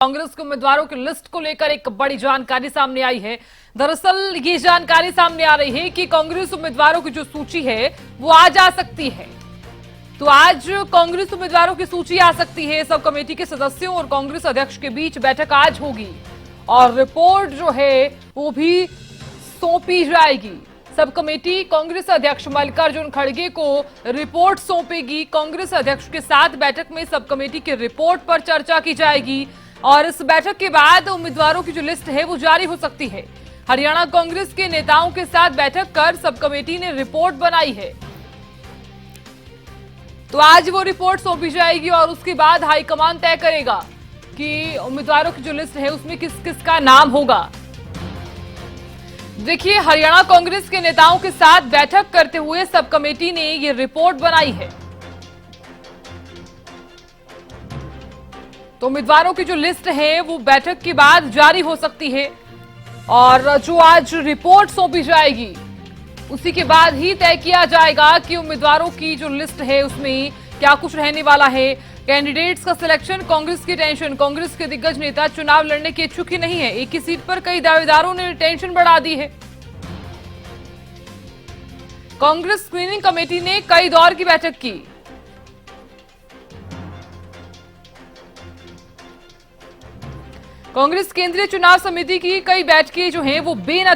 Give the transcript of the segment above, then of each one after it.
कांग्रेस के उम्मीदवारों की लिस्ट को लेकर एक बड़ी जानकारी सामने आई है। दरअसल ये जानकारी सामने आ रही है कि कांग्रेस उम्मीदवारों की जो सूची है वो आज आ सकती है। तो आज कांग्रेस उम्मीदवारों की सूची आ सकती है। सब कमेटी के सदस्यों और कांग्रेस अध्यक्ष के बीच बैठक आज होगी और रिपोर्ट जो है वो भी सौंपी जाएगी। सब कमेटी कांग्रेस अध्यक्ष मल्लिकार्जुन खड़गे को रिपोर्ट सौंपेगी। कांग्रेस अध्यक्ष के साथ बैठक में सब कमेटी की रिपोर्ट पर चर्चा की जाएगी और इस बैठक के बाद उम्मीदवारों की जो लिस्ट है वो जारी हो सकती है। हरियाणा कांग्रेस के नेताओं के साथ बैठक कर सब कमेटी ने रिपोर्ट बनाई है, तो आज वो रिपोर्ट सौंपी जाएगी और उसके बाद हाईकमान तय करेगा कि उम्मीदवारों की जो लिस्ट है उसमें किस किस का नाम होगा। देखिए, हरियाणा कांग्रेस के नेताओं के साथ बैठक करते हुए सब कमेटी ने ये रिपोर्ट बनाई है। तो उम्मीदवारों की जो लिस्ट है वो बैठक के बाद जारी हो सकती है और जो आज रिपोर्ट सौंपी जाएगी उसी के बाद ही तय किया जाएगा कि उम्मीदवारों की जो लिस्ट है उसमें क्या कुछ रहने वाला है। कैंडिडेट्स का सिलेक्शन कांग्रेस की टेंशन। कांग्रेस के दिग्गज नेता चुनाव लड़ने के इच्छुक ही नहीं है। एक ही सीट पर कई दावेदारों ने टेंशन बढ़ा दी है। कांग्रेस स्क्रीनिंग कमेटी ने कई दौर की बैठक की। कांग्रेस केंद्रीय चुनाव समिति की कई बैठकें जो हैं वो बेनतीजा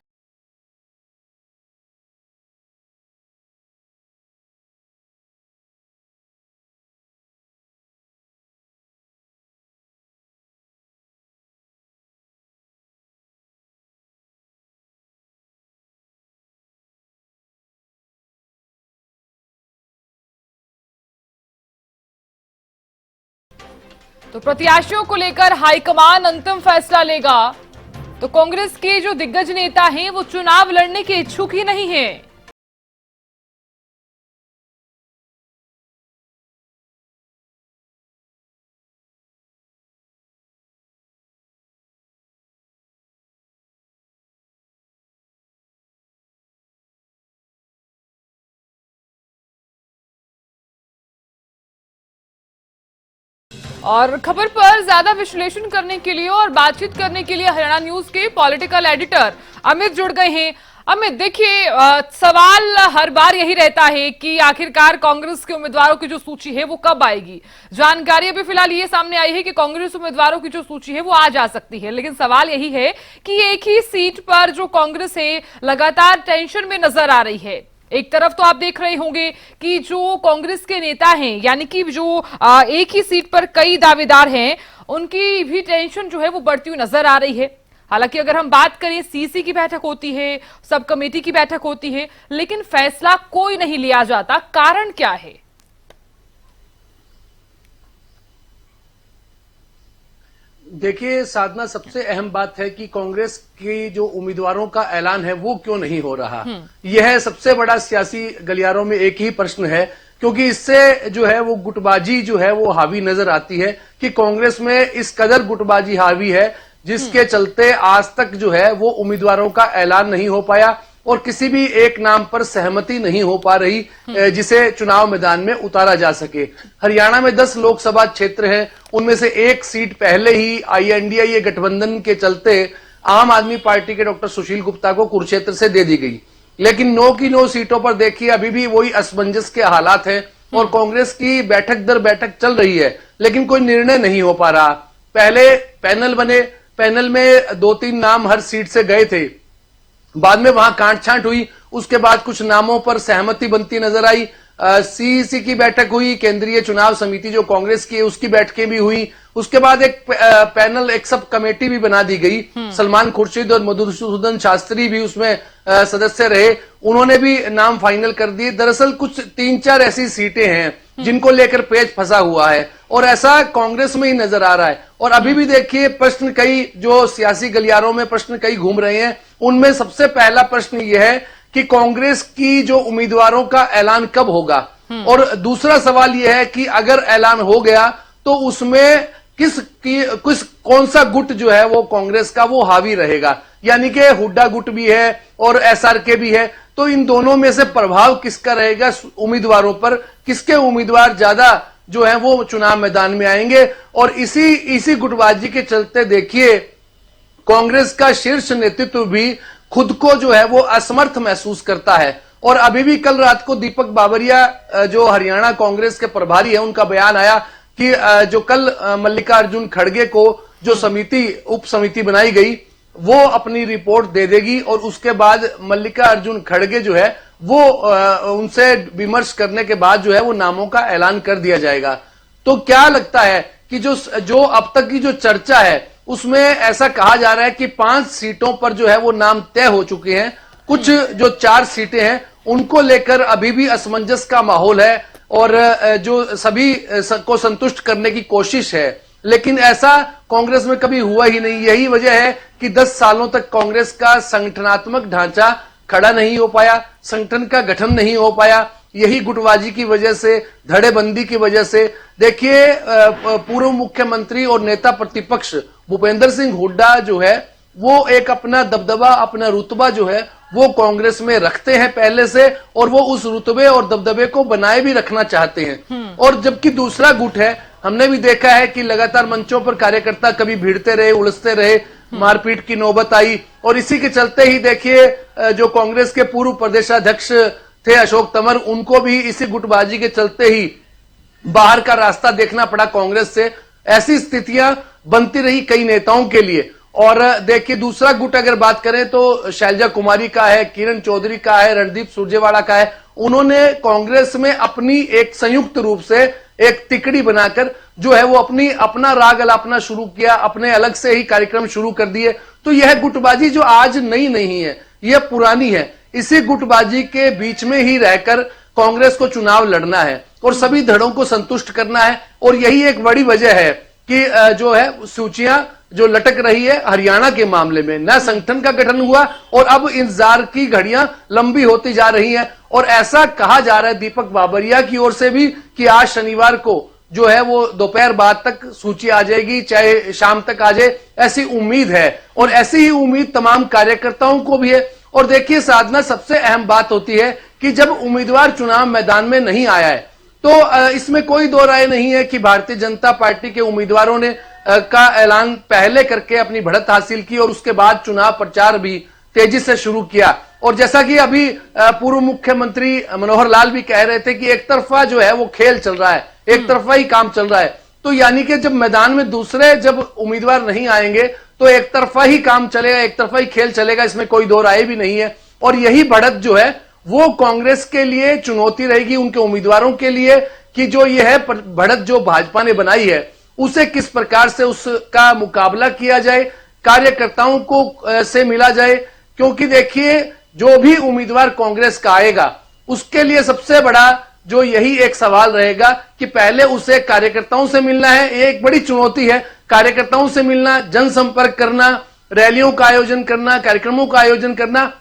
तो प्रत्याशियों को लेकर हाईकमान अंतिम फैसला लेगा। तो कांग्रेस के जो दिग्गज नेता हैं वो चुनाव लड़ने के इच्छुक ही नहीं हैं। और खबर पर ज्यादा विश्लेषण करने के लिए और बातचीत करने के लिए हरियाणा न्यूज के पॉलिटिकल एडिटर अमित जुड़ गए हैं। अमित, देखिए, सवाल हर बार यही रहता है कि आखिरकार कांग्रेस के उम्मीदवारों की जो सूची है वो कब आएगी। जानकारी अभी फिलहाल ये सामने आई है कि कांग्रेस उम्मीदवारों की जो सूची है वो आज आ सकती है, लेकिन सवाल यही है कि एक ही सीट पर जो कांग्रेस है लगातार टेंशन में नजर आ रही है। एक तरफ तो आप देख रहे होंगे कि जो कांग्रेस के नेता हैं, यानी कि जो एक ही सीट पर कई दावेदार हैं, उनकी भी टेंशन जो है वो बढ़ती हुई नजर आ रही है। हालांकि अगर हम बात करें, सीसी की बैठक होती है, सब कमेटी की बैठक होती है, लेकिन फैसला कोई नहीं लिया जाता। कारण क्या है? देखिए साधना, सबसे अहम बात है कि कांग्रेस की जो उम्मीदवारों का ऐलान है वो क्यों नहीं हो रहा। यह सबसे बड़ा सियासी गलियारों में एक ही प्रश्न है, क्योंकि इससे जो है वो गुटबाजी जो है वो हावी नजर आती है कि कांग्रेस में इस कदर गुटबाजी हावी है जिसके चलते आज तक जो है वो उम्मीदवारों का ऐलान नहीं हो पाया और किसी भी एक नाम पर सहमति नहीं हो पा रही जिसे चुनाव मैदान में उतारा जा सके। हरियाणा में 10 लोकसभा क्षेत्र हैं, उनमें से एक सीट पहले ही INDA गठबंधन के चलते आम आदमी पार्टी के डॉक्टर सुशील गुप्ता को कुरुक्षेत्र से दे दी गई, लेकिन 9 की 9 सीटों पर देखिए अभी भी वही असमंजस के हालात हैं और कांग्रेस की बैठक दर बैठक चल रही है लेकिन कोई निर्णय नहीं हो पा रहा। पहले पैनल बने, पैनल में 2-3 नाम हर सीट से गए थे, बाद में वहां कांट छांट हुई, उसके बाद कुछ नामों पर सहमति बनती नजर आई। CEC की बैठक हुई, केंद्रीय चुनाव समिति जो कांग्रेस की है उसकी बैठकें भी हुई, उसके बाद एक पैनल, एक सब कमेटी भी बना दी गई। सलमान खुर्शीद और मधुसूदन शास्त्री भी उसमें सदस्य रहे, उन्होंने भी नाम फाइनल कर दिए। दरअसल कुछ 3-4 ऐसी सीटें हैं जिनको लेकर पेच फंसा हुआ है और ऐसा कांग्रेस में ही नजर आ रहा है। और अभी भी देखिए प्रश्न कई जो सियासी गलियारों में प्रश्न कई घूम रहे हैं, उनमें सबसे पहला प्रश्न यह है कि कांग्रेस की जो उम्मीदवारों का ऐलान कब होगा, और दूसरा सवाल यह है कि अगर ऐलान हो गया तो उसमें कौन सा गुट जो है वो कांग्रेस का वो हावी रहेगा, यानी कि हुड्डा गुट भी है और SRK भी है, तो इन दोनों में से प्रभाव किसका रहेगा उम्मीदवारों पर, किसके उम्मीदवार ज्यादा जो है वो चुनाव मैदान में आएंगे। और इसी गुटबाजी के चलते देखिए कांग्रेस का शीर्ष नेतृत्व भी खुद को जो है वो असमर्थ महसूस करता है। और अभी भी कल रात को दीपक बाबरिया जो हरियाणा कांग्रेस के प्रभारी है, उनका बयान आया कि जो कल मल्लिकार्जुन खड़गे को जो उप समिति बनाई गई वो अपनी रिपोर्ट दे देगी और उसके बाद मल्लिकार्जुन खड़गे जो है वो उनसे विमर्श करने के बाद जो है वो नामों का ऐलान कर दिया जाएगा। तो क्या लगता है कि जो अब तक की जो चर्चा है उसमें ऐसा कहा जा रहा है कि 5 सीटों पर जो है वो नाम तय हो चुके हैं। कुछ जो 4 सीटें हैं उनको लेकर अभी भी असमंजस का माहौल है और जो सभी को संतुष्ट करने की कोशिश है, लेकिन ऐसा कांग्रेस में कभी हुआ ही नहीं। यही वजह है कि 10 सालों तक कांग्रेस का संगठनात्मक ढांचा खड़ा नहीं हो पाया, संगठन का गठन नहीं हो पाया। यही गुटबाजी की वजह से, धड़ेबंदी की वजह से। देखिए पूर्व मुख्यमंत्री और नेता प्रतिपक्ष भूपेंद्र सिंह हुड्डा जो है वो एक अपना दबदबा, अपना रुतबा जो है वो कांग्रेस में रखते हैं पहले से, और वो उस रुतबे और दबदबे को बनाए भी रखना चाहते हैं। और जबकि दूसरा गुट है, हमने भी देखा है कि लगातार मंचों पर कार्यकर्ता कभी भिड़ते रहे, उलझते रहे, मारपीट की नौबत आई। और इसी के चलते ही देखिए जो कांग्रेस के पूर्व प्रदेशाध्यक्ष थे अशोक तंवर, उनको भी इसी गुटबाजी के चलते ही बाहर का रास्ता देखना पड़ा कांग्रेस से। ऐसी स्थितियां बनती रही कई नेताओं के लिए। और देखिए दूसरा गुट अगर बात करें तो शैलजा कुमारी का है, किरण चौधरी का है, रणदीप सुरजेवाला का है। उन्होंने कांग्रेस में अपनी एक संयुक्त रूप से एक तिकड़ी बनाकर जो है वो अपना राग अलापना शुरू किया, अपने अलग से ही कार्यक्रम शुरू कर दिए। तो यह गुटबाजी जो आज नई नहीं है, यह पुरानी है। इसी गुटबाजी के बीच में ही रहकर कांग्रेस को चुनाव लड़ना है और सभी धड़ों को संतुष्ट करना है। और यही एक बड़ी वजह है कि जो है सूचियां जो लटक रही है हरियाणा के मामले में, न संगठन का गठन हुआ और अब इंतजार की घड़ियां लंबी होती जा रही हैं। और ऐसा कहा जा रहा है दीपक बाबरिया की ओर से भी कि आज शनिवार को जो है वो दोपहर बाद तक सूची आ जाएगी, चाहे शाम तक आ जाए, ऐसी उम्मीद है। और ऐसी ही उम्मीद तमाम कार्यकर्ताओं को भी है। और देखिए साधना, सबसे अहम बात होती है कि जब उम्मीदवार चुनाव मैदान में नहीं आया है तो इसमें कोई दो राय नहीं है कि भारतीय जनता पार्टी के उम्मीदवारों ने का ऐलान पहले करके अपनी बढ़त हासिल की और उसके बाद चुनाव प्रचार भी तेजी से शुरू किया। और जैसा कि अभी पूर्व मुख्यमंत्री मनोहर लाल भी कह रहे थे कि एक तरफा जो है वो खेल चल रहा है, एक तरफा ही काम चल रहा है। तो यानी कि जब मैदान में दूसरे जब उम्मीदवार नहीं आएंगे तो एक तरफा ही काम चलेगा, एक तरफा ही खेल चलेगा, इसमें कोई दो राय भी नहीं है। और यही बढ़त जो है वो कांग्रेस के लिए चुनौती रहेगी, उनके उम्मीदवारों के लिए, कि जो यह है बढ़त जो भाजपा ने बनाई है उसे किस प्रकार से उसका मुकाबला किया जाए, कार्यकर्ताओं को से मिला जाए। क्योंकि देखिए जो भी उम्मीदवार कांग्रेस का आएगा उसके लिए सबसे बड़ा जो यही एक सवाल रहेगा कि पहले उसे कार्यकर्ताओं से मिलना है। ये एक बड़ी चुनौती है, कार्यकर्ताओं से मिलना, जनसंपर्क करना, रैलियों का आयोजन करना, कार्यक्रमों का आयोजन करना,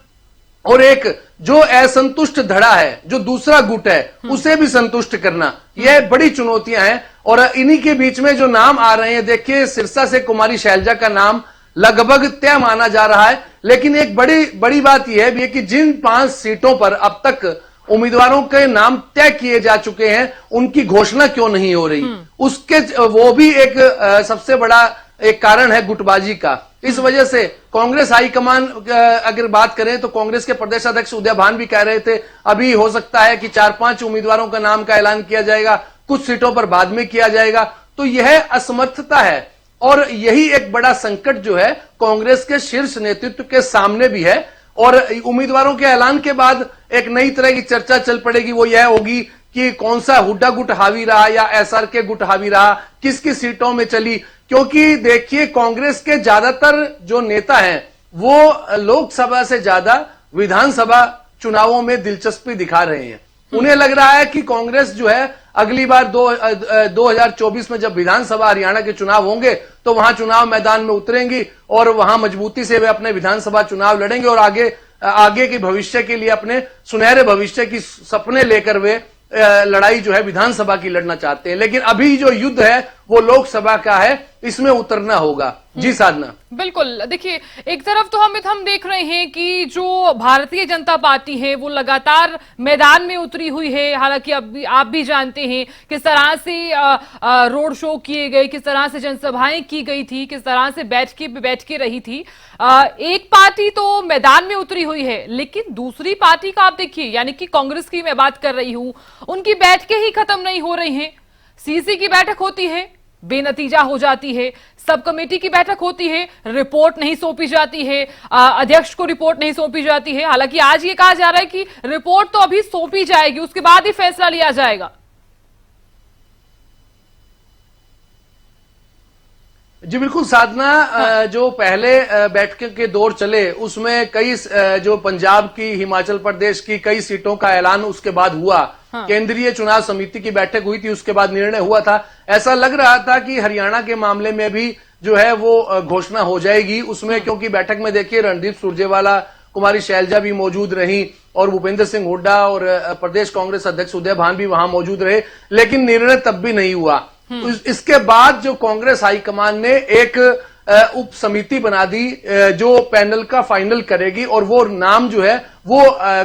और एक जो असंतुष्ट धड़ा है, जो दूसरा गुट है, उसे भी संतुष्ट करना। यह बड़ी चुनौतियां हैं। और इन्हीं के बीच में जो नाम आ रहे हैं, देखिए सिरसा से कुमारी शैलजा का नाम लगभग तय माना जा रहा है। लेकिन एक बड़ी बात यह भी है कि जिन 5 सीटों पर अब तक उम्मीदवारों के नाम तय किए जा चुके हैं उनकी घोषणा क्यों नहीं हो रही, उसके वो भी एक सबसे बड़ा एक कारण है गुटबाजी का। इस वजह से कांग्रेस हाईकमान अगर बात करें तो कांग्रेस के प्रदेश अध्यक्ष उदय भान भी कह रहे थे अभी हो सकता है कि 4-5 उम्मीदवारों का नाम का ऐलान किया जाएगा, कुछ सीटों पर बाद में किया जाएगा। तो यह असमर्थता है और यही एक बड़ा संकट जो है कांग्रेस के शीर्ष नेतृत्व के सामने भी है। और उम्मीदवारों के ऐलान के बाद एक नई तरह की चर्चा चल पड़ेगी, वो यह होगी कि कौन सा हुड्डा गुट हावी रहा या एसआरके गुट हावी रहा, किस किस सीटों में चली। क्योंकि देखिए कांग्रेस के ज्यादातर जो नेता हैं वो लोकसभा से ज्यादा विधानसभा चुनावों में दिलचस्पी दिखा रहे हैं। उन्हें लग रहा है कि कांग्रेस जो है अगली बार 2024 में जब विधानसभा हरियाणा के चुनाव होंगे तो वहां चुनाव मैदान में उतरेंगी और वहां मजबूती से वे अपने विधानसभा चुनाव लड़ेंगे और आगे के भविष्य के लिए, अपने सुनहरे भविष्य की सपने लेकर वे लड़ाई जो है विधानसभा की लड़ना चाहते हैं। लेकिन अभी जो युद्ध है वो लोकसभा का है, इसमें उतरना होगा। जी साधना। बिल्कुल, देखिए एक तरफ तो हम देख रहे हैं कि जो भारतीय जनता पार्टी है वो लगातार मैदान में उतरी हुई है। हालांकि अब भी आप भी जानते हैं किस तरह से रोड शो किए गए, किस तरह से जनसभाएं की गई थी, किस तरह से बैठ के रही थी। एक पार्टी तो मैदान में उतरी हुई है, लेकिन दूसरी पार्टी का आप देखिए, यानी कि कांग्रेस की मैं बात कर रही हूं, उनकी बैठकें ही खत्म नहीं हो रही हैं। सीसी की बैठक होती है, बेनतीजा हो जाती है। सब कमेटी की बैठक होती है, रिपोर्ट नहीं सौंपी जाती है, अध्यक्ष को रिपोर्ट नहीं सौंपी जाती है। हालांकि आज ये कहा जा रहा है कि रिपोर्ट तो अभी सौंपी जाएगी, उसके बाद ही फैसला लिया जाएगा। जी बिल्कुल साधना, जो पहले बैठक के दौर चले उसमें कई जो पंजाब की, हिमाचल प्रदेश की कई सीटों का ऐलान उसके बाद हुआ। केंद्रीय चुनाव समिति की बैठक हुई थी, उसके बाद निर्णय हुआ था। ऐसा लग रहा था कि हरियाणा के मामले में भी जो है वो घोषणा हो जाएगी उसमें, क्योंकि बैठक में देखिए रणदीप सुरजेवाला, कुमारी शैलजा भी मौजूद रही और भूपेंद्र सिंह हुड्डा और प्रदेश कांग्रेस अध्यक्ष उदय भान भी वहां मौजूद रहे, लेकिन निर्णय तब भी नहीं हुआ। इसके बाद जो कांग्रेस हाईकमान ने एक उप समिति बना दी जो पैनल का फाइनल करेगी, और वो नाम जो है वो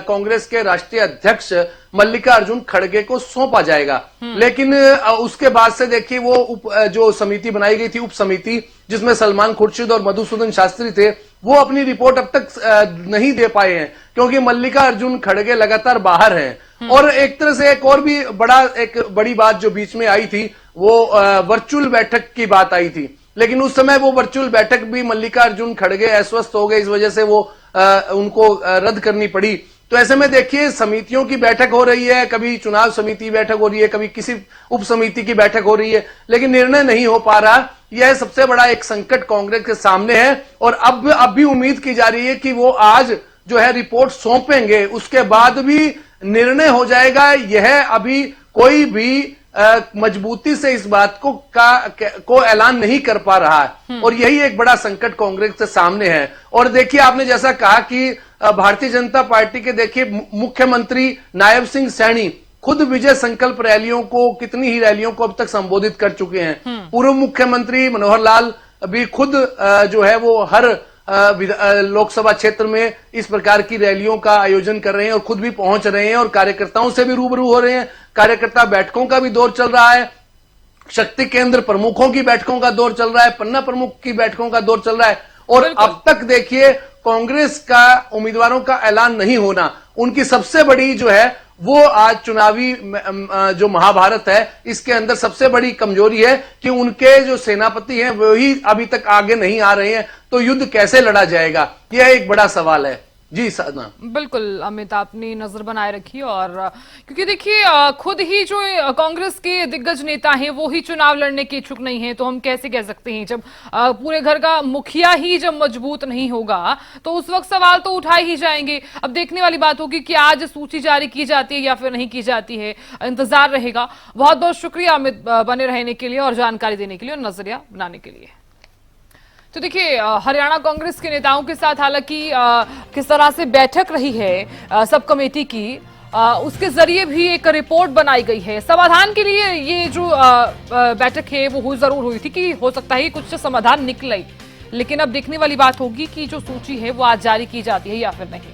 कांग्रेस के राष्ट्रीय अध्यक्ष मल्लिकार्जुन खड़गे को सौंपा जाएगा। लेकिन उसके बाद से देखिए वो जो समिति बनाई गई थी, उप समिति, जिसमें सलमान खुर्शीद और मधुसूदन शास्त्री थे, वो अपनी रिपोर्ट अब तक नहीं दे पाए हैं, क्योंकि मल्लिकार्जुन खड़गे लगातार बाहर हैं। और एक तरह से एक और भी एक बड़ी बात जो बीच में आई थी, वो वर्चुअल बैठक की बात आई थी, लेकिन उस समय वो वर्चुअल बैठक भी मल्लिकार्जुन खड़गे अस्वस्थ हो गए, इस वजह से वो उनको रद्द करनी पड़ी। तो ऐसे में देखिए समितियों की बैठक हो रही है, कभी चुनाव समिति बैठक हो रही है, कभी किसी उप समिति की बैठक हो रही है, लेकिन निर्णय नहीं हो पा रहा। यह सबसे बड़ा एक संकट कांग्रेस के सामने है, और अब भी उम्मीद की जा रही है कि वो आज जो है रिपोर्ट सौंपेंगे, उसके बाद भी निर्णय हो जाएगा। यह अभी कोई भी मजबूती से इस बात को ऐलान नहीं कर पा रहा है, और यही एक बड़ा संकट कांग्रेस के सामने है। और देखिए आपने जैसा कहा कि भारतीय जनता पार्टी के देखिए मुख्यमंत्री नायब सिंह सैनी खुद विजय संकल्प रैलियों को, कितनी ही रैलियों को अब तक संबोधित कर चुके हैं। पूर्व मुख्यमंत्री मनोहर लाल भी खुद जो है वो हर लोकसभा क्षेत्र में इस प्रकार की रैलियों का आयोजन कर रहे हैं और खुद भी पहुंच रहे हैं और कार्यकर्ताओं से भी रूबरू हो रहे हैं। कार्यकर्ता बैठकों का भी दौर चल रहा है, शक्ति केंद्र प्रमुखों की बैठकों का दौर चल रहा है, पन्ना प्रमुख की बैठकों का दौर चल रहा है। और अब तक देखिए कांग्रेस का उम्मीदवारों का ऐलान नहीं होना उनकी सबसे बड़ी जो है वो आज चुनावी जो महाभारत है इसके अंदर सबसे बड़ी कमजोरी है कि उनके जो सेनापति हैं वो ही अभी तक आगे नहीं आ रहे हैं। तो युद्ध कैसे लड़ा जाएगा, यह एक बड़ा सवाल है। जी साधना। बिल्कुल अमित, आपने नजर बनाए रखी, और क्योंकि देखिए खुद ही जो कांग्रेस के दिग्गज नेता हैं वो ही चुनाव लड़ने के इच्छुक नहीं हैं, तो हम कैसे कह सकते हैं जब पूरे घर का मुखिया ही जब मजबूत नहीं होगा तो उस वक्त सवाल तो उठाए ही जाएंगे। अब देखने वाली बात होगी कि आज सूची जारी की जाती है या फिर नहीं की जाती है, इंतजार रहेगा। बहुत बहुत शुक्रिया अमित बने रहने के लिए और जानकारी देने के लिए और नजरिया बनाने के लिए। तो देखिए हरियाणा कांग्रेस के नेताओं के साथ हालांकि किस तरह से बैठक रही है सब कमेटी की, उसके जरिए भी एक रिपोर्ट बनाई गई है। समाधान के लिए ये जो बैठक है वो जरूर हुई थी कि हो सकता है कुछ समाधान निकले, लेकिन अब देखने वाली बात होगी कि जो सूची है वो आज जारी की जाती है या फिर नहीं।